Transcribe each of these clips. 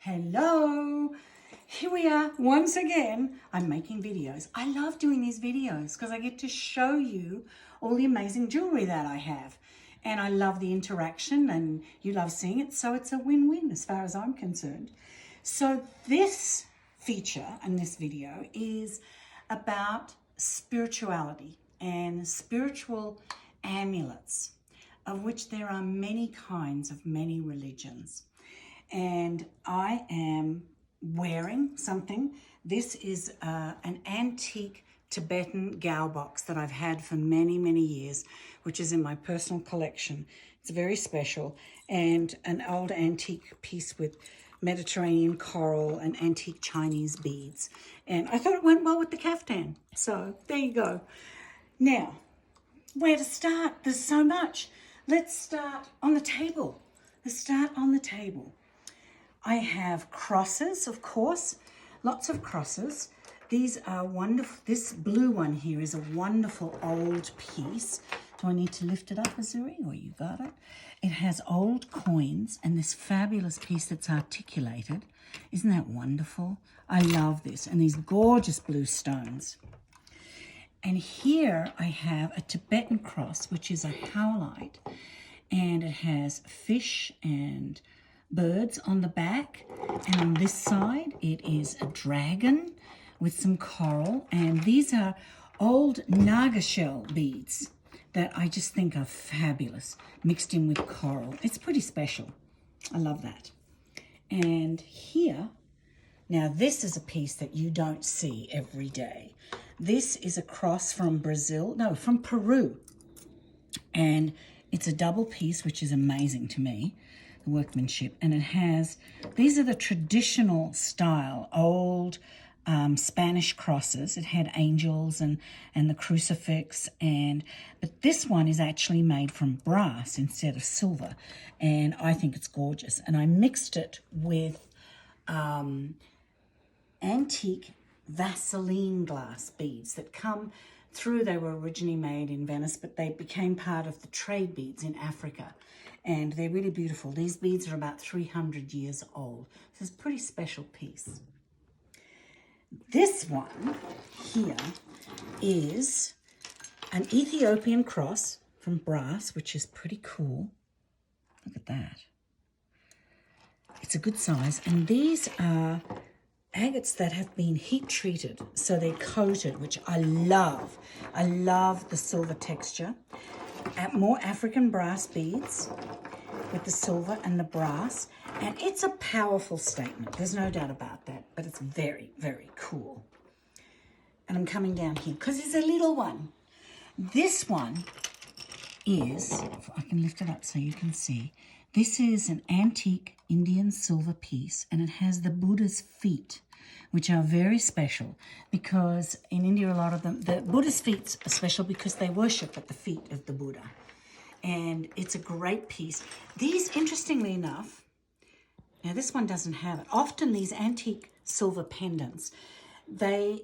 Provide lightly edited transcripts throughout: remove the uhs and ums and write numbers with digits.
Hello, here we are once again. I'm making videos. I love doing these videos because I get to show you all the amazing jewelry that I have. And I love the interaction and you love seeing it. So it's a win-win as far as I'm concerned. So this feature and this video is about spirituality and spiritual amulets, of which there are many kinds of many religions. And I am wearing something. This is an antique Tibetan Gao box that I've had for many, many years, which is in my personal collection. It's very special, and an old antique piece with Mediterranean coral and antique Chinese beads. And I thought it went well with the caftan. So there you go. Now, where to start? There's so much. Let's start on the table. I have crosses, of course, lots of crosses. These are wonderful. This blue one here is a wonderful old piece. Do I need to lift it up, Azuri, or you got it? It has old coins and this fabulous piece that's articulated. Isn't that wonderful? I love this. And these gorgeous blue stones. And here I have a Tibetan cross, which is a howlite. And it has fish and birds on the back, and on this side it is a dragon with some coral, and these are old Naga shell beads that I just think are fabulous, mixed in with coral. It's pretty special. I love that. And here, now this is a piece that you don't see every day. This is a cross from from Peru, and it's a double piece, which is amazing to me, the workmanship. And it has, these are the traditional style, old Spanish crosses. It had angels and the crucifix. But this one is actually made from brass instead of silver. And I think it's gorgeous. And I mixed it with antique Vaseline glass beads that come through. They were originally made in Venice, but they became part of the trade beads in Africa, and they're really beautiful. These beads are about 300 years old. So it's a pretty special piece. This one here is an Ethiopian cross from brass, which is pretty cool. Look at that. It's a good size, and these are agates that have been heat treated, so they're coated, which I love. I love the silver texture. More African brass beads with the silver and the brass, and it's a powerful statement. There's no doubt about that, but it's very, very cool. And I'm coming down here because it's a little one. This one is, if I can lift it up so you can see, this is an antique Indian silver piece, and it has the Buddha's feet, which are very special because in India, a lot of them, the Buddha's feet are special because they worship at the feet of the Buddha. And it's a great piece. These, interestingly enough, now this one doesn't have it. Often these antique silver pendants, they're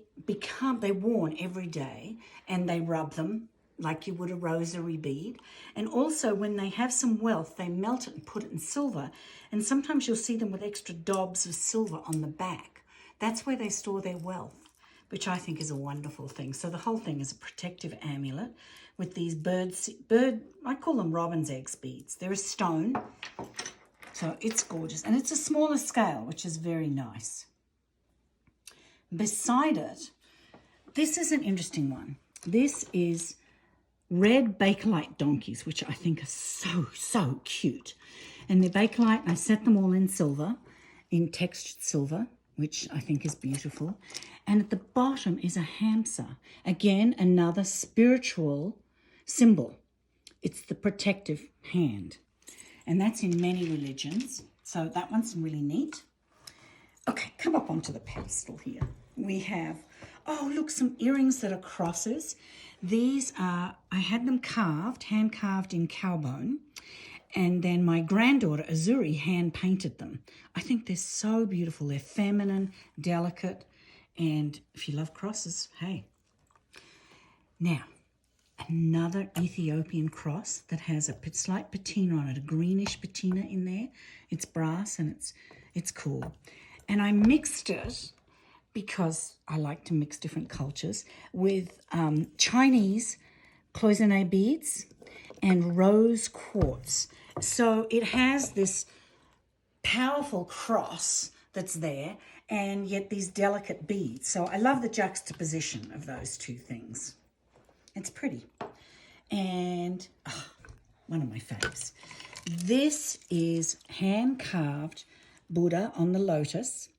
worn every day, and they rub them like you would a rosary bead. And also when they have some wealth, they melt it and put it in silver. And sometimes you'll see them with extra dobs of silver on the back. That's where they store their wealth, which I think is a wonderful thing. So the whole thing is a protective amulet with these I call them robin's eggs beads. They're a stone, so it's gorgeous. And it's a smaller scale, which is very nice. Beside it, this is an interesting one. This is red Bakelite donkeys, which I think are so, so cute. And they're Bakelite, and I set them all in silver, in textured silver, which I think is beautiful. And at the bottom is a hamsa. Again, another spiritual symbol. It's the protective hand. And that's in many religions. So that one's really neat. Okay, come up onto the pedestal here. We have, oh, look, some earrings that are crosses. These are, I had them carved, hand carved in cowbone. And then my granddaughter, Azuri, hand painted them. I think they're so beautiful. They're feminine, delicate, and if you love crosses, hey. Now, another Ethiopian cross that has a slight patina on it, a greenish patina in there. It's brass and It's cool. And I mixed it because I like to mix different cultures with Chinese cloisonne beads and rose quartz. So it has this powerful cross that's there and yet these delicate beads. So I love the juxtaposition of those two things. It's pretty. And one of my faves. This is hand-carved Buddha on the lotus,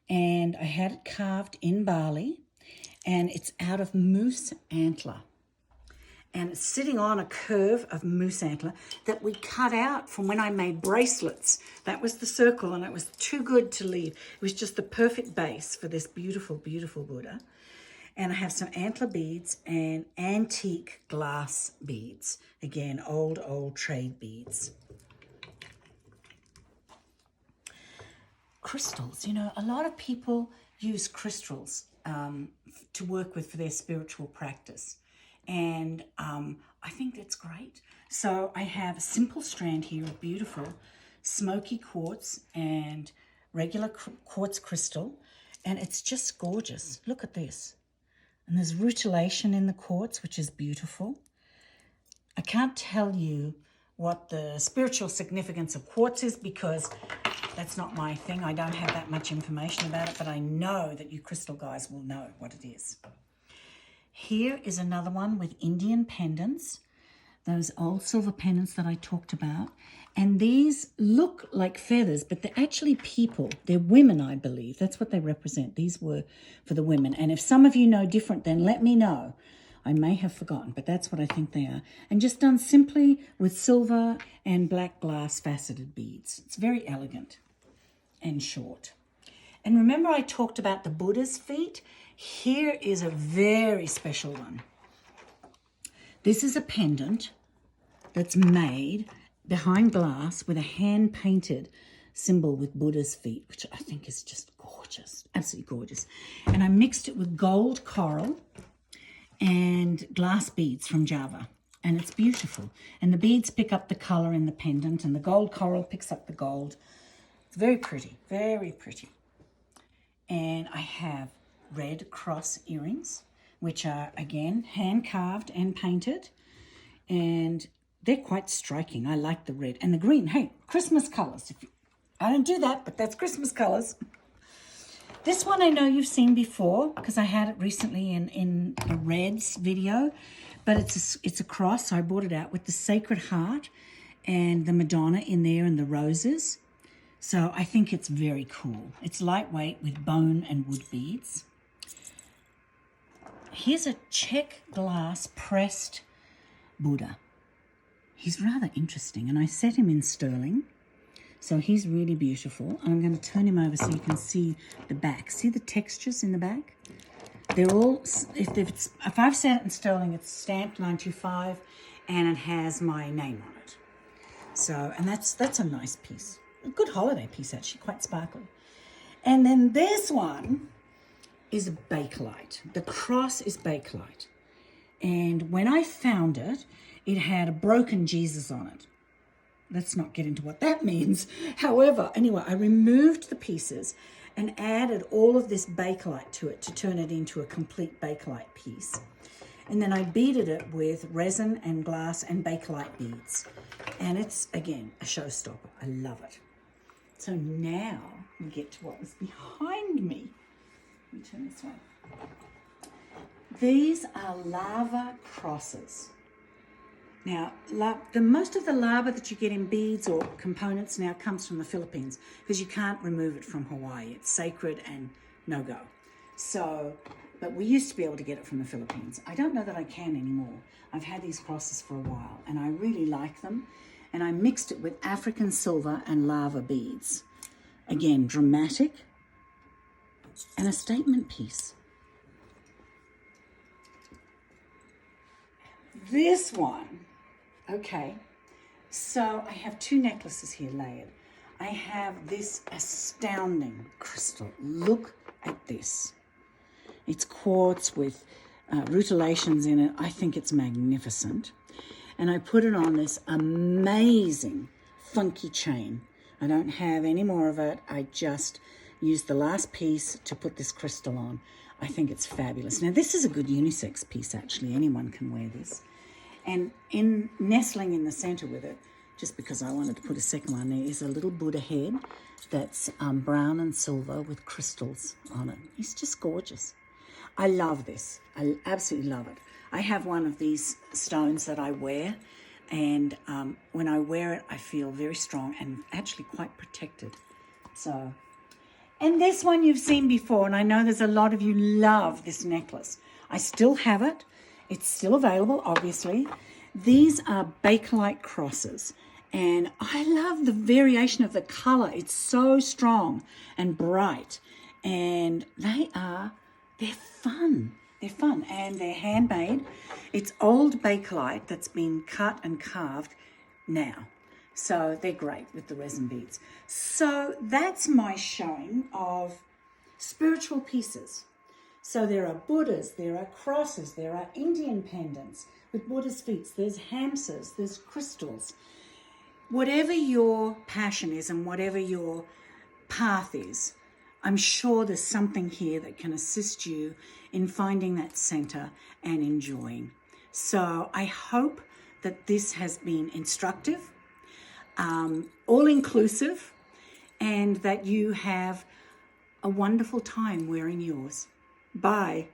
and I had it carved in Bali, and it's out of moose antler. And it's sitting on a curve of moose antler that we cut out from when I made bracelets. That was the circle, and it was too good to leave. It was just the perfect base for this beautiful, beautiful Buddha. And I have some antler beads and antique glass beads. Again, old trade beads. Crystals. You know, a lot of people use crystals to work with for their spiritual practice. And I think that's great. So I have a simple strand here of beautiful smoky quartz and regular quartz crystal. And it's just gorgeous. Look at this. And there's rutilation in the quartz, which is beautiful. I can't tell you what the spiritual significance of quartz is because that's not my thing. I don't have that much information about it, but I know that you crystal guys will know what it is. Here is another one with Indian pendants, those old silver pendants that I talked about. And these look like feathers, but they're actually people. They're women, I believe. That's what they represent. These were for the women. And if some of you know different, then let me know. I may have forgotten, but that's what I think they are. And just done simply with silver and black glass faceted beads. It's very elegant and short. And remember I talked about the Buddha's feet? Here is a very special one. This is a pendant that's made behind glass with a hand-painted symbol with Buddha's feet, which I think is just gorgeous, absolutely gorgeous. And I mixed it with gold coral and glass beads from Java, and it's beautiful. And the beads pick up the color in the pendant, and the gold coral picks up the gold. It's very pretty, very pretty. And I have red cross earrings, which are, again, hand-carved and painted, and they're quite striking. I like the red and the green. Hey, Christmas colors. I don't do that, but that's Christmas colors. This one I know you've seen before because I had it recently in a Reds video, but it's a cross. So I brought it out with the Sacred Heart and the Madonna in there and the roses. So I think it's very cool. It's lightweight with bone and wood beads. Here's a Czech glass pressed Buddha. He's rather interesting, and I set him in sterling. So he's really beautiful. I'm going to turn him over so you can see the back. See the textures in the back? They're all, if I've set it in sterling, it's stamped 925, and it has my name on it. So, and that's a nice piece. A good holiday piece, actually, quite sparkly. And then this one is Bakelite. The cross is Bakelite. And when I found it, it had a broken Jesus on it. Let's not get into what that means. However, anyway, I removed the pieces and added all of this Bakelite to it to turn it into a complete Bakelite piece. And then I beaded it with resin and glass and Bakelite beads. And it's, again, a showstopper. I love it. So now we get to what was behind me. Let me turn this way. These are lava crosses. Now, most of the lava that you get in beads or components now comes from the Philippines because you can't remove it from Hawaii. It's sacred and no-go. So, but we used to be able to get it from the Philippines. I don't know that I can anymore. I've had these crosses for a while and I really like them. And I mixed it with African silver and lava beads. Again, dramatic and a statement piece. This one, okay, so I have two necklaces here layered. I have this astounding crystal. Look at this. It's quartz with rutilations in it. I think it's magnificent. And I put it on this amazing funky chain. I don't have any more of it. I just used the last piece to put this crystal on. I think it's fabulous. Now, this is a good unisex piece, actually. Anyone can wear this. And in nestling in the center with it, just because I wanted to put a second one, there is a little Buddha head that's brown and silver with crystals on it. It's just gorgeous. I love this. I absolutely love it. I have one of these stones that I wear, and when I wear it, I feel very strong and actually quite protected. So, and this one you've seen before, and I know there's a lot of you love this necklace. I still have it. It's still available, obviously. These are Bakelite crosses, and I love the variation of the color. It's so strong and bright, and they're fun. They're fun, and they're handmade. It's old Bakelite that's been cut and carved now. So they're great with the resin beads. So that's my showing of spiritual pieces. So there are Buddhas, there are crosses, there are Indian pendants with Buddha's feet, there's hamsas, there's crystals. Whatever your passion is and whatever your path is, I'm sure there's something here that can assist you in finding that center and enjoying. So I hope that this has been instructive, all-inclusive, and that you have a wonderful time wearing yours. Bye.